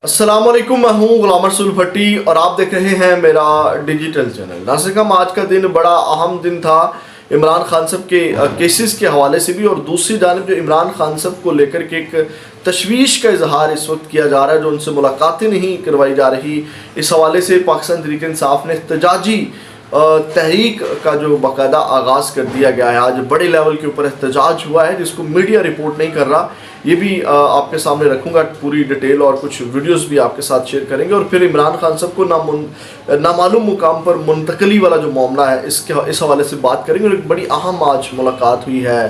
السلام علیکم، میں ہوں غلام رسول بھٹی اور آپ دیکھ رہے ہیں میرا ڈیجیٹل چینل۔ ناظرین، آج کا دن بڑا اہم دن تھا عمران خان صاحب کے کیسز کے حوالے سے بھی، اور دوسری جانب جو عمران خان صاحب کو لے کر کے ایک تشویش کا اظہار اس وقت کیا جا رہا ہے، جو ان سے ملاقاتیں نہیں کروائی جا رہی، اس حوالے سے پاکستان تحریک انصاف نے احتجاجی تحریک کا جو باقاعدہ آغاز کر دیا گیا ہے۔ آج بڑے لیول کے اوپر احتجاج ہوا ہے جس کو میڈیا رپورٹ نہیں کر رہا، یہ بھی آپ کے سامنے رکھوں گا پوری ڈیٹیل، اور کچھ ویڈیوز بھی آپ کے ساتھ شیئر کریں گے، اور پھر عمران خان صاحب کو نامعلوم مقام پر منتقلی والا جو معاملہ ہے اس حوالے سے بات کریں گے۔ اور ایک بڑی اہم آج ملاقات ہوئی ہے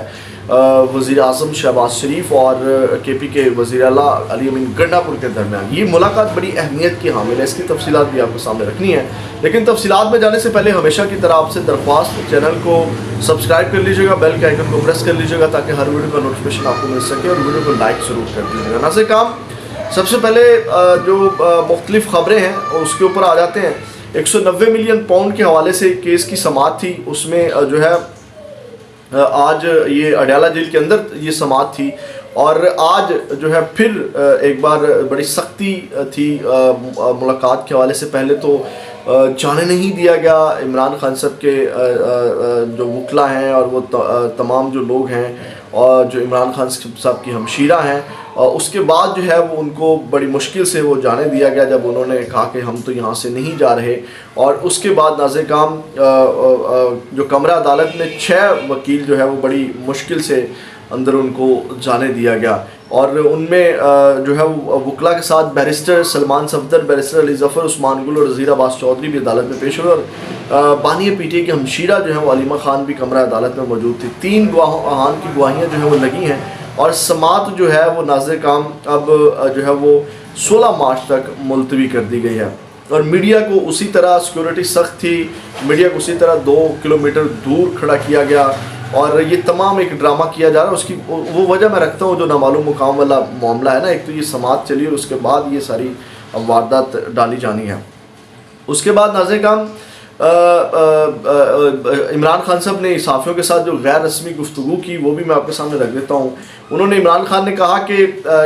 وزیر اعظم شہباز شریف اور کے پی کے وزیر اعلیٰ علی امین گنڈاپور کے درمیان۔ یہ ملاقات بڑی اہمیت کی حامل ہے، اس کی تفصیلات بھی آپ کے سامنے رکھنی ہے، لیکن تفصیلات میں جانے سے پہلے ہمیشہ کی طرح آپ سے درخواست، چینل کو سبسکرائب کر لیجیے گا، بیل کے آئیکن کو پریس کر لیجیے گا تاکہ ہر ویڈیو کا نوٹیفیکیشن آپ کو مل سکے، اور ویڈیو کو لائک ضرور کر دیجیے گا۔ ناظرین، سب سے پہلے جو مختلف خبریں ہیں اس کے اوپر آ جاتے ہیں۔ 190 ملین پاؤنڈ کے حوالے سے کیس کی سماعت تھی، اس میں جو ہے آج یہ اڈیالہ جیل کے اندر یہ سماعت تھی، اور آج جو ہے پھر ایک بار بڑی سختی تھی ملاقات کے حوالے سے۔ پہلے تو جانے نہیں دیا گیا عمران خان صاحب کے جو وکلا ہیں اور وہ تمام جو لوگ ہیں اور جو عمران خان صاحب کی ہمشیرہ ہیں، اس کے بعد جو ہے وہ ان کو بڑی مشکل سے وہ جانے دیا گیا جب انہوں نے کہا کہ ہم تو یہاں سے نہیں جا رہے۔ اور اس کے بعد ناظرین، جو کمرہ عدالت میں 6 وکیل جو ہے وہ بڑی مشکل سے اندر ان کو جانے دیا گیا، اور ان میں جو ہے وہ وکلا کے ساتھ بیرسٹر سلمان صفدر، بیرسٹر علی ظفر، عثمان گل اور وزیر عباس چودھری بھی عدالت میں پیش ہوئے، اور بانی پی ٹی اے کی ہمشیرہ جو ہے وہ علیمہ خان بھی کمرہ عدالت میں موجود تھی۔ 3 گواہان کی گواہیاں جو ہیں وہ لگی ہیں، اور سماعت جو ہے وہ ناظرین اب جو ہے وہ 16 مارچ تک ملتوی کر دی گئی ہے، اور میڈیا کو اسی طرح سیکورٹی سخت تھی، میڈیا کو اسی طرح 2 کلومیٹر دور کھڑا کیا گیا، اور یہ تمام ایک ڈرامہ کیا جا رہا ہے۔ اس کی وہ وجہ میں رکھتا ہوں جو نامعلوم مقام والا معاملہ ہے نا، ایک تو یہ سماعت چلی اور اس کے بعد یہ ساری واردات ڈالی جانی ہے۔ اس کے بعد ناظرین، عمران خان صاحب نے صحافیوں کے ساتھ جو غیر رسمی گفتگو کی وہ بھی میں آپ کے سامنے رکھ دیتا ہوں۔ انہوں نے عمران خان نے کہا کہ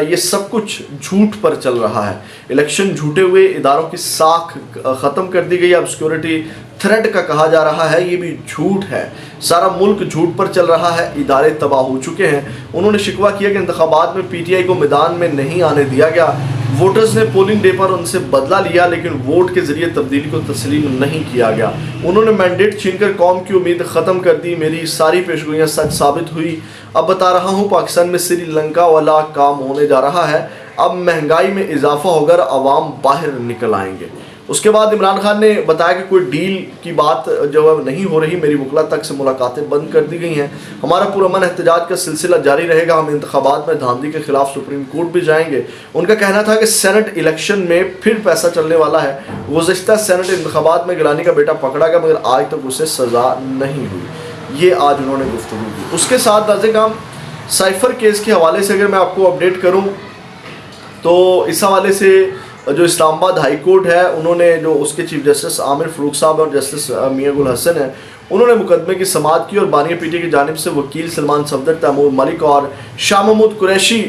یہ سب کچھ جھوٹ پر چل رہا ہے، الیکشن جھوٹے ہوئے، اداروں کی ساکھ ختم کر دی گئی، اب سیکورٹی تھریٹ کا کہا جا رہا ہے، یہ بھی جھوٹ ہے، سارا ملک جھوٹ پر چل رہا ہے، ادارے تباہ ہو چکے ہیں۔ انہوں نے شکوہ کیا کہ انتخابات میں پی ٹی آئی کو میدان میں نہیں آنے دیا گیا، ووٹرز نے پولنگ ڈے پر ان سے بدلہ لیا لیکن ووٹ کے ذریعے تبدیلی کو تسلیم نہیں کیا گیا۔ انہوں نے مینڈیٹ چھین کر قوم کی امید ختم کر دی، میری ساری پیشگوئیاں سچ ثابت ہوئی، اب بتا رہا ہوں پاکستان میں سری لنکا والا کام ہونے جا رہا ہے، اب مہنگائی میں اضافہ ہوگا، عوام باہر نکل آئیں گے۔ اس کے بعد عمران خان نے بتایا کہ کوئی ڈیل کی بات جو ہے نہیں ہو رہی، میری وکلا تک سے ملاقاتیں بند کر دی گئی ہیں، ہمارا پرامن احتجاج کا سلسلہ جاری رہے گا، ہم انتخابات میں دھاندلی کے خلاف سپریم کورٹ بھی جائیں گے۔ ان کا کہنا تھا کہ سینٹ الیکشن میں پھر پیسہ چلنے والا ہے، گزشتہ سینٹ انتخابات میں گیلانی کا بیٹا پکڑا گیا مگر آج تک اسے سزا نہیں ہوئی، یہ آج انہوں نے گفتگو کی۔ اس کے ساتھ ناظرین، سائفر کیس کے حوالے سے اگر میں آپ کو اپڈیٹ کروں تو اس حوالے سے جو اسلام آباد ہائی کورٹ ہے، انہوں نے جو اس کے چیف جسٹس عامر فاروق صاحب اور جسٹس میاں گل حسن ہیں، انہوں نے مقدمے کی سماعت کی، اور بانی پی ٹی کی جانب سے وکیل سلمان صفدر، تیمور ملک اور شاہ محمود قریشی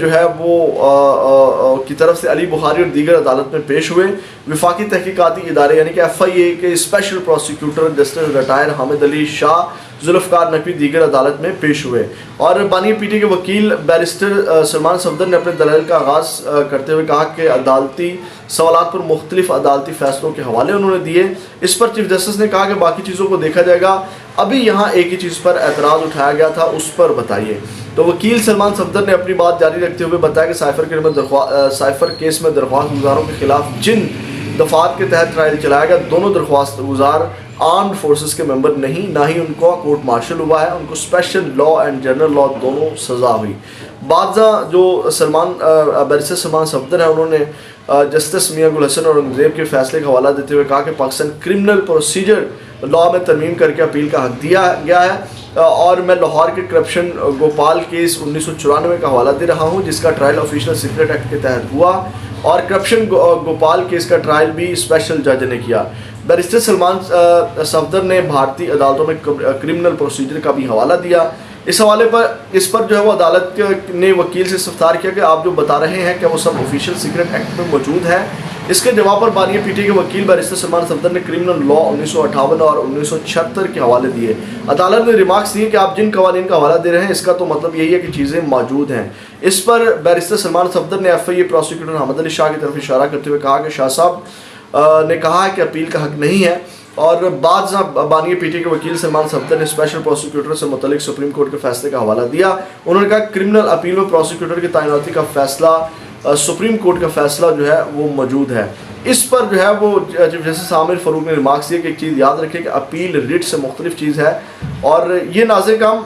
جو ہے وہ کی طرف سے علی بخاری اور دیگر عدالت میں پیش ہوئے۔ وفاقی تحقیقاتی ادارے یعنی کہ ایف آئی اے کے special prosecutor justice retire Hamid Ali Shah, Zulfiqar Naqvi دیگر عدالت میں پیش ہوئے، اور بانی پی ٹی کے وکیل بیرسٹر سلمان صفدر نے اپنے دلائل کا آغاز کرتے ہوئے کہا کہ عدالتی سوالات پر مختلف عدالتی فیصلوں کے حوالے انہوں نے دیے۔ اس پر چیف جسٹس نے کہا کہ باقی چیزوں کو دیکھا جائے گا، ابھی یہاں ایک ہی چیز پر اعتراض اٹھایا گیا تھا، اس پر بتائیے۔ تو وکیل سلمان صفدر نے اپنی بات جاری رکھتے ہوئے بتایا کہ سائفر کیس میں درخواست گزاروں کے خلاف جن دفعات کے تحت ٹرائل چلایا گیا، دونوں درخواست گزار آرمڈ فورسز کے ممبر نہیں، نہ ہی ان کو کورٹ مارشل ہوا ہے، ان کو special law and general law دونوں سزا ہوئی۔ بعضاں جو بیرسٹر سلمان صفدر ہیں، انہوں نے جسٹس میاں گل حسن اور اورنگزیب کے فیصلے کا حوالہ دیتے ہوئے کہا کہ پاکستان کرمنل پروسیجر لا میں ترمیم کر کے اپیل کا حق دیا گیا ہے، اور میں لاہور کے کرپشن گوپال کیس 1994 کا حوالہ دے رہا ہوں جس کا ٹرائل آفیشل سیکرٹ ایکٹ کے تحت ہوا، اور کرپشن گوپال کیس کا ٹرائل بھی اسپیشل جج نے کیا۔ بیرسٹر سلمان صفدر نے بھارتی عدالتوں میں کرمنل پروسیجر کا بھی حوالہ دیا۔ اس حوالے پر جو ہے وہ عدالت نے وکیل سے استفسار کیا کہ آپ جو بتا رہے ہیں کہ وہ سب آفیشیل سیکرٹ ایکٹ میں موجود ہے. اس کے جواب پر بانیہ پی ٹی کے وکیل بیرسٹر سلمان صفدر نے کرمنل لا 1958 اور 1976 کے حوالے دیے. عدالت نے ریمارکس دیے کہ آپ جن قوانین کا حوالہ دے رہے ہیں اس کا تو مطلب یہی ہے کہ چیزیں موجود ہیں. اس پر بیرسٹر سلمان صفدر نے F I a prosecutor Hamid Ali شاہ کی طرف اشارہ کرتے ہوئے کہا کہ شاہ صاحب نے کہا ہے کہ اپیل کا حق نہیں ہے. اور بعد بانیہ پی ٹی کے وکیل سلمان صفدر نے اسپیشل پروسیکیوٹر سے متعلق سپریم کورٹ کے فیصلے کا حوالہ دیا. انہوں نے کہا کرمنل اپیل میں پروسیکیوٹر کی تعیناتی کا فیصلہ سپریم کورٹ کا فیصلہ جو ہے وہ موجود ہے. اس پر جو ہے وہ چیف جسٹس عامر فاروق نے ریمارکس دیا کہ ایک چیز یاد رکھیں کہ اپیل ریٹ سے مختلف چیز ہے. اور یہ ناظر کام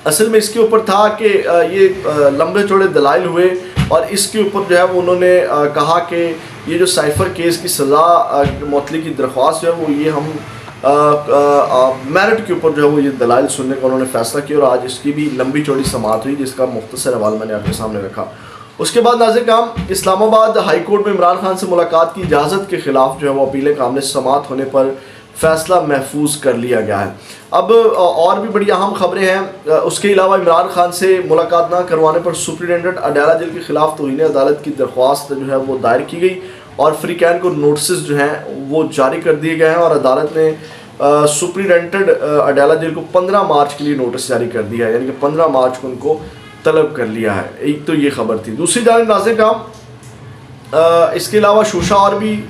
اصل میں اس کے اوپر تھا کہ یہ لمبے چوڑے دلائل ہوئے اور اس کے اوپر جو ہے وہ انہوں نے کہا کہ یہ جو سائفر کیس کی سزا معطلی کی درخواست جو ہے وہ یہ ہم میرٹ کے اوپر جو ہے وہ یہ دلائل سننے کا انہوں نے فیصلہ کیا اور آج اس کی بھی لمبی چوڑی سماعت ہوئی جس کا مختصر حوالہ میں نے آپ کے سامنے رکھا. اس کے بعد ناظر کام اسلام آباد ہائی کورٹ میں عمران خان سے ملاقات کی اجازت کے خلاف جو ہے وہ اپیل قابل سماعت ہونے پر فیصلہ محفوظ کر لیا گیا ہے. اب اور بھی بڑی اہم خبریں ہیں. اس کے علاوہ عمران خان سے ملاقات نہ کروانے پر سپرنٹینڈنٹ اڈیالہ جیل کے خلاف توہین عدالت کی درخواست جو ہے وہ دائر کی گئی اور فریقین کو نوٹسز جو ہیں وہ جاری کر دیے گئے ہیں اور عدالت نے سپرنٹینڈنٹ اڈیالہ جیل کو 15 مارچ کے لیے نوٹس جاری کر دیا ہے, یعنی کہ 15 مارچ کو ان کو طلب کر لیا ہے. ایک تو یہ خبر تھی. دوسری جانب ناظر کام اس کے علاوہ شوشا اور بھی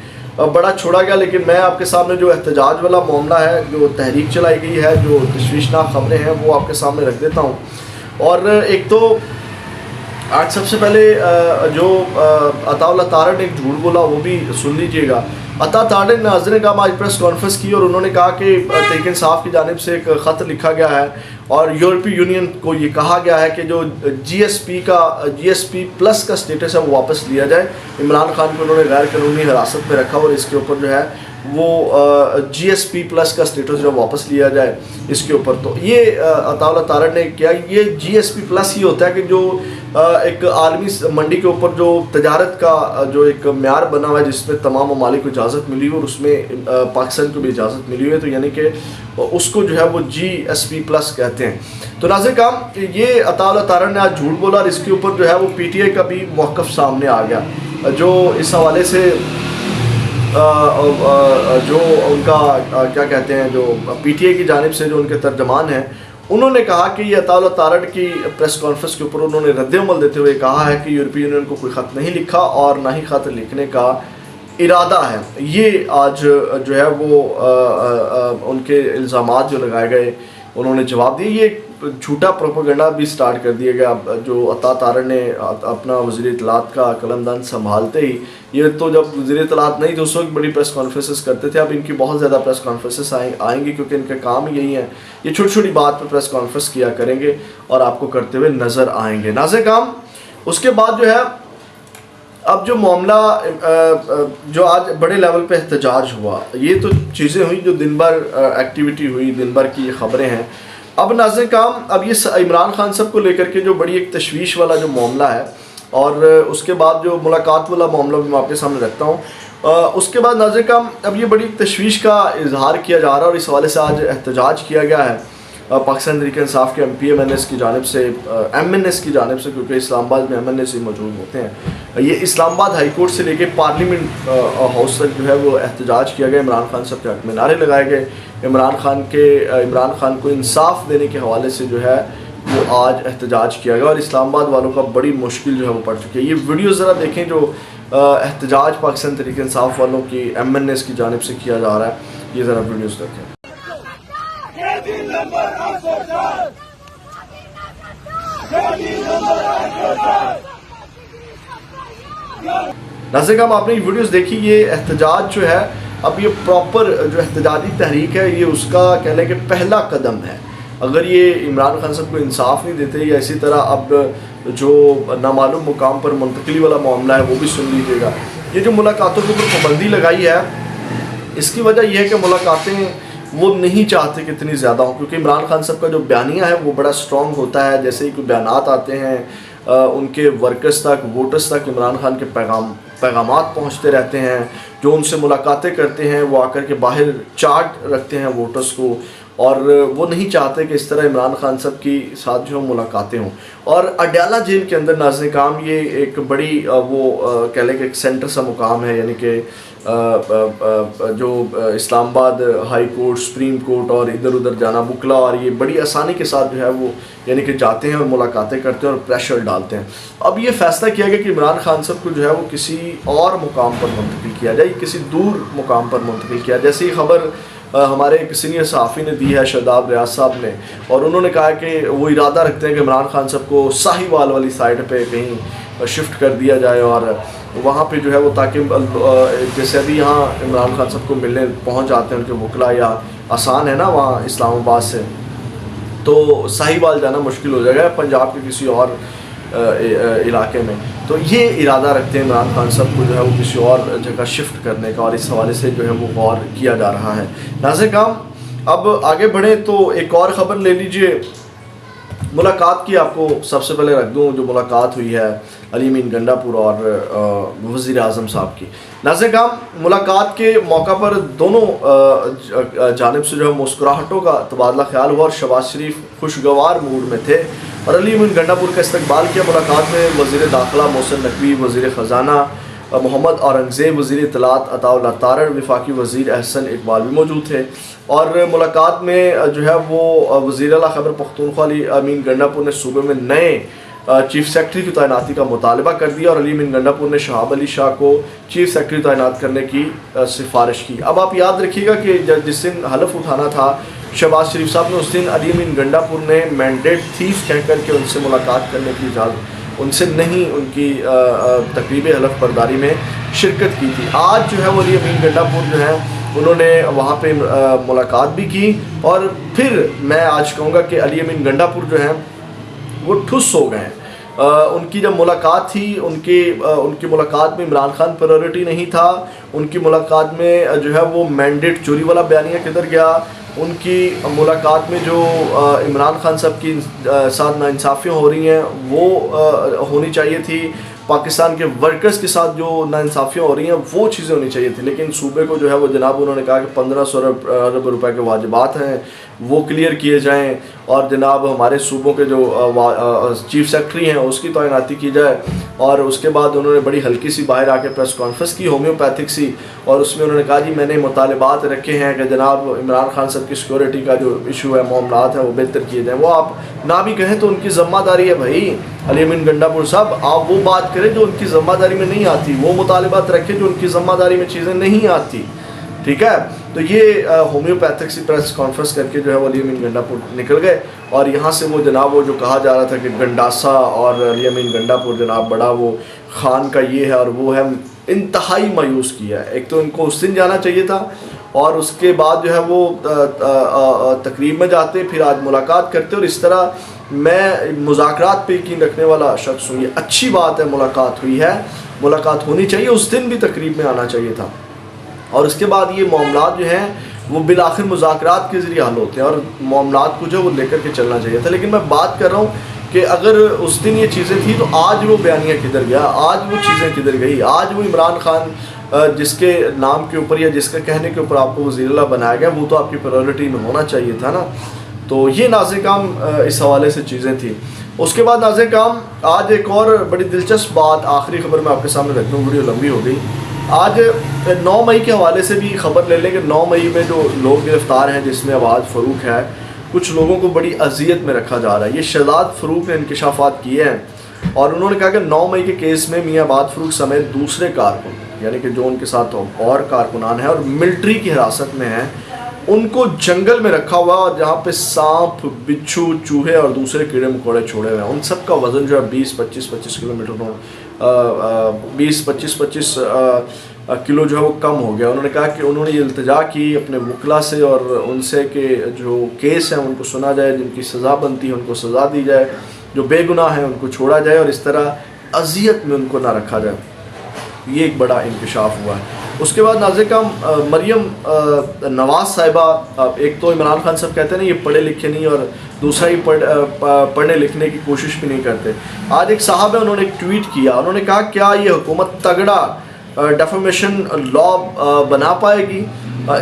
بڑا چھوڑا گیا, لیکن میں آپ کے سامنے جو احتجاج والا معاملہ ہے, جو تحریک چلائی گئی ہے, جو تشویشناک خبریں ہیں وہ آپ کے سامنے رکھ دیتا ہوں. اور ایک تو آج سب سے پہلے جو عطا اللہ تارڑ نے ایک جھوٹ بولا وہ بھی سن لیجئے گا. عطا تارڑ نے ناظرین کا آج پریس کانفرنس کی اور انہوں نے کہا کہ تحریک انصاف کی جانب سے ایک خط لکھا گیا ہے اور یورپی یونین کو یہ کہا گیا ہے کہ جو جی ایس پی پلس کا سٹیٹس ہے وہ واپس لیا جائے. عمران خان کو انہوں نے غیر قانونی حراست میں رکھا اور اس کے اوپر جو ہے وہ جی ایس پی پلس کا سٹیٹس جو واپس لیا جائے اس کے اوپر. تو یہ عطا اللہ تارڑ نے کیا, یہ جی ایس پی پلس یہ ہوتا ہے کہ جو ایک عالمی منڈی کے اوپر جو تجارت کا جو ایک معیار بنا ہوا ہے جس میں تمام ممالک کو اجازت ملی ہوئی اور اس میں پاکستان کو بھی اجازت ملی ہوئی ہے, تو یعنی کہ اس کو جو ہے وہ جی ایس پی پلس کہتے ہیں. تو ناظر کام یہ عطا اللہ تارڑ نے آج جھوٹ بولا اور اس کے اوپر جو ہے وہ پی ٹی آئی کا بھی موقف سامنے آ گیا, جو اس حوالے سے جو ان کا کیا کہتے ہیں جو پی ٹی آئی کی جانب سے جو ان کے ترجمان ہیں انہوں نے کہا کہ یہ عطا اللہ تارڑ کی پریس کانفرنس کے اوپر انہوں نے رد عمل دیتے ہوئے کہا ہے کہ یورپی یونین کو کوئی خط نہیں لکھا اور نہ ہی خط لکھنے کا ارادہ ہے. یہ آج جو ہے وہ ان کے الزامات جو لگائے گئے انہوں نے جواب دیے. یہ جھوٹا پروپیگنڈا بھی سٹارٹ کر دیا گیا جو عطا تارڑ نے اپنا وزیر اطلاعات کا قلم دان سنبھالتے ہی. یہ تو جب وزیر اطلاعات نہیں تو اس وقت بڑی پریس کانفرنسز کرتے تھے, اب ان کی بہت زیادہ پریس کانفرنسز آئیں گی کیونکہ ان کے کام یہی ہیں, یہ چھوٹی چھوٹی بات پہ پریس کانفرنس کیا کریں گے اور آپ کو کرتے ہوئے نظر آئیں گے. ناظر کام اس کے بعد جو ہے اب جو معاملہ جو آج بڑے لیول پہ احتجاج ہوا, یہ تو چیزیں ہوئیں جو دن بھر ایکٹیویٹی ہوئی, دن بھر کی یہ خبریں ہیں. اب ناظرین کام اب یہ عمران خان صاحب کو لے کر کے جو بڑی ایک تشویش والا جو معاملہ ہے اور اس کے بعد جو ملاقات والا معاملہ بھی میں آپ کے سامنے رکھتا ہوں. اس کے بعد ناظرین کام اب یہ بڑی ایک تشویش کا اظہار کیا جا رہا ہے اور اس حوالے سے آج احتجاج کیا گیا ہے پاکستان تحریک انصاف کے ایم این ایس کی جانب سے, کیونکہ اسلام آباد میں ایم این ایس ہی موجود ہوتے ہیں. یہ اسلام آباد ہائی کورٹ سے لے کے پارلیمنٹ ہاؤس تک جو ہے وہ احتجاج کیا گیا. عمران خان صاحب کے حق میں نعرے لگائے گئے. عمران خان کو انصاف دینے کے حوالے سے جو ہے وہ آج احتجاج کیا گیا اور اسلام آباد والوں کا بڑی مشکل جو ہے وہ پڑ چکی ہے. یہ ویڈیو ذرا دیکھیں جو احتجاج پاکستان تحریک انصاف والوں کی ایم این ایس کی جانب سے کیا جا رہا ہے, یہ ذرا ویڈیوز دیکھیں. ناظرین ہم آپ نے یہ ویڈیوز دیکھی, یہ احتجاج جو ہے اب یہ پراپر جو احتجاجی تحریک ہے یہ اس کا کہہ لیں کہ پہلا قدم ہے. اگر یہ عمران خان صاحب کو انصاف نہیں دیتے یا اسی طرح اب جو نامعلوم مقام پر منتقلی والا معاملہ ہے وہ بھی سن لیجیے گا. یہ جو ملاقاتوں کے اوپر پابندی لگائی ہے اس کی وجہ یہ ہے کہ ملاقاتیں وہ نہیں چاہتے کہ اتنی زیادہ ہوں, کیونکہ عمران خان صاحب کا جو بیانیہ ہے وہ بڑا سٹرونگ ہوتا ہے. جیسے ہی کوئی بیانات آتے ہیں ان کے ورکرز تک, ووٹرز تک عمران خان کے پیغامات پہنچتے رہتے ہیں. جو ان سے ملاقاتیں کرتے ہیں وہ آ کر کے باہر چارٹ رکھتے ہیں ووٹرز کو اور وہ نہیں چاہتے کہ اس طرح عمران خان صاحب کی ساتھ جو ملاقاتیں ہوں. اور اڈیالہ جیل کے اندر ناظرین کرام یہ ایک بڑی وہ کہہ لیں کہ ایک سینٹر سا مقام ہے, یعنی کہ جو اسلام آباد ہائی کورٹ, سپریم کورٹ اور ادھر ادھر جانا وکلا, اور یہ بڑی آسانی کے ساتھ جو ہے وہ یعنی کہ جاتے ہیں اور ملاقاتیں کرتے ہیں اور پریشر ڈالتے ہیں. اب یہ فیصلہ کیا گیا کہ عمران خان صاحب کو جو ہے وہ کسی اور مقام پر منتقل کیا جائے, کسی دور مقام پر منتقل کیا. جیسی خبر ہمارے ایک سینئر صحافی نے دی ہے, شاداب ریاض صاحب نے, اور انہوں نے کہا کہ وہ ارادہ رکھتے ہیں کہ عمران خان صاحب کو ساہیوال والی سائڈ پہ کہیں شفٹ کر دیا جائے, اور وہاں پہ جو ہے وہ تاکہ جیسے ابھی یہاں عمران خان صاحب کو ملنے پہنچ جاتے ہیں ان کے وکلا, یا آسان ہے نا وہاں اسلام آباد سے, تو ساہیوال جانا مشکل ہو جائے گا پنجاب کے کسی اور علاقے میں. تو یہ ارادہ رکھتے ہیں عمران خان صاحب کو جو ہے وہ کسی اور جگہ شفٹ کرنے کا, اور اس حوالے سے جو ہے وہ غور کیا جا رہا ہے. ناظرین کرام اب آگے بڑھیں تو ایک اور خبر لے لیجئے. ملاقات کی آپ کو سب سے پہلے رکھ دوں, جو ملاقات ہوئی ہے علی امین گنڈا پور اور وزیر اعظم صاحب کی. ناظرین کرام ملاقات کے موقع پر دونوں جانب سے جو ہے مسکراہٹوں کا تبادلہ خیال ہوا, اور شہباز شریف خوشگوار موڈ میں تھے اور علی امین گنڈا پور کا استقبال کیا. ملاقات میں وزیر داخلہ محسن نقوی, وزیر خزانہ محمد اورنگزیب, وزیر اطلاعات عطاء اللہ تارڑ, وفاقی وزیر احسن اقبال بھی موجود تھے. اور ملاقات میں جو ہے وہ وزیر اعلیٰ خیبر پختونخوا علی امین گنڈا پور نے صوبے میں نئے چیف سیکرٹری کی تعیناتی کا مطالبہ کر دیا, اور علی امین گنڈا پور نے شہاب علی شاہ کو چیف سیکرٹری تعینات کرنے کی سفارش کی. اب آپ یاد رکھیے گا کہ جس دن حلف اٹھانا تھا شہباز شریف صاحب نے, اس دن علی امین گنڈا پور نے مینڈیٹ تھیف کہہ کر کے ان سے ملاقات کرنے کی اجازت ان سے نہیں, ان کی تقریب حلف برداری میں شرکت کی تھی. آج جو ہے وہ علی امین گنڈا پور جو ہے انہوں نے وہاں پہ ملاقات بھی کی, اور پھر میں آج کہوں گا کہ علی امین گنڈا پور جو ہے وہ ٹھس ہو گئے ہیں. ان کی جب ملاقات تھی ان کی ملاقات میں عمران خان پرائیورٹی نہیں تھا, ان کی ملاقات میں جو ہے وہ مینڈیٹ چوری والا بیانیہ کدھر گیا, ان کی ملاقات میں جو عمران خان صاحب کی ساتھ ناانصافیاں ہو رہی ہیں وہ ہونی چاہیے تھی, پاکستان کے ورکرز کے ساتھ جو ناانصافیاں ہو رہی ہیں وہ چیزیں ہونی چاہیے تھی. لیکن صوبے کو جو ہے وہ جناب انہوں نے کہا کہ 1500 ارب روپے کے واجبات ہیں وہ کلیئر کیے جائیں, اور جناب ہمارے صوبوں کے جو چیف سیکرٹری ہیں اس کی تعیناتی کی جائے. اور اس کے بعد انہوں نے بڑی ہلکی سی باہر آ کے پریس کانفرنس کی ہومیوپیتھک سی, اور اس میں انہوں نے کہا جی میں نے مطالبات رکھے ہیں کہ جناب عمران خان صاحب کی سیکورٹی کا جو ایشو ہے, معاملات ہیں وہ بہتر کیے جائیں. وہ آپ نہ بھی کہیں تو ان کی ذمہ داری ہے بھائی علی امین گنڈا پور صاحب, آپ وہ بات کریں جو ان کی ذمہ داری میں نہیں آتی, وہ مطالبات رکھیں جو ان کی ذمہ داری میں چیزیں نہیں آتی, ٹھیک ہے. تو یہ ہومیوپیتھک سی پریس کانفرنس کر کے جو ہے وہ علی امین گنڈا پور نکل گئے, اور یہاں سے وہ جناب وہ جو کہا جا رہا تھا کہ گنڈاسا اور علی امین گنڈا پور جناب بڑا وہ خان کا یہ ہے اور وہ ہے, انتہائی مایوس کیا ہے. ایک تو ان کو اس دن جانا چاہیے تھا, اور اس کے بعد جو ہے وہ تقریب میں جاتے, پھر آج ملاقات کرتے, اور اس طرح میں مذاکرات پہ یقین رکھنے والا شخص ہوں. یہ اچھی بات ہے, ملاقات ہوئی ہے, ملاقات ہونی چاہیے, اس دن بھی تقریب میں آنا چاہیے تھا. اور اس کے بعد یہ معاملات جو ہیں وہ بالآخر مذاکرات کے ذریعے حل ہوتے ہیں, اور معاملات کو جو وہ لے کر کے چلنا چاہیے تھا. لیکن میں بات کر رہا ہوں کہ اگر اس دن یہ چیزیں تھیں تو آج وہ بیانیہ کدھر گیا, آج وہ چیزیں کدھر گئی, آج وہ عمران خان جس کے نام کے اوپر یا جس کے کہنے کے اوپر آپ کو وزیر اللہ بنایا گیا وہ تو آپ کی پرائیورٹی میں ہونا چاہیے تھا نا. تو یہ ناظرین کرام اس حوالے سے چیزیں تھیں. اس کے بعد ناظرین کرام آج ایک اور بڑی دلچسپ بات, آخری خبر میں آپ کے سامنے رکھ دوں, ویڈیو لمبی ہو گئی. آج 9 مئی کے حوالے سے بھی خبر لے لیں کہ 9 مئی میں جو لوگ گرفتار ہیں جس میں عباد فروق ہے, کچھ لوگوں کو بڑی اذیت میں رکھا جا رہا ہے. یہ شہزاد فروق نے انکشافات کیے ہیں, اور انہوں نے کہا کہ 9 مئی کے کیس میں میاں عباد فروق سمیت دوسرے کارکن, یعنی کہ جو ان کے ساتھ اور کارکنان ہیں اور ملٹری کی حراست میں ہیں, ان کو جنگل میں رکھا ہوا, اور جہاں پہ سانپ, بچھو, چوہے اور دوسرے کیڑے مکوڑے چھوڑے ہوئے ہیں. ان سب کا وزن جو ہے 20-25 کلومیٹر 20-25 کلو جو ہے وہ کم ہو گیا. انہوں نے کہا کہ انہوں نے یہ التجا کی اپنے وکلا سے اور ان سے کہ جو کیس ہیں ان کو سنا جائے, جن کی سزا بنتی ہے ان کو سزا دی جائے, جو بے گناہ ہیں ان کو چھوڑا جائے, اور اس طرح اذیت میں ان کو نہ رکھا جائے. یہ ایک بڑا انکشاف ہوا ہے. اس کے بعد ناظرین کرام مریم نواز صاحبہ, ایک تو عمران خان صاحب کہتے ہیں نا یہ پڑھے لکھے نہیں, اور دوسرا ہی پڑھنے لکھنے کی کوشش بھی نہیں کرتے. آج ایک صاحب ہے, انہوں نے ایک ٹویٹ کیا, انہوں نے کہا کیا یہ حکومت تگڑا ڈیفیمیشن لا بنا پائے گی,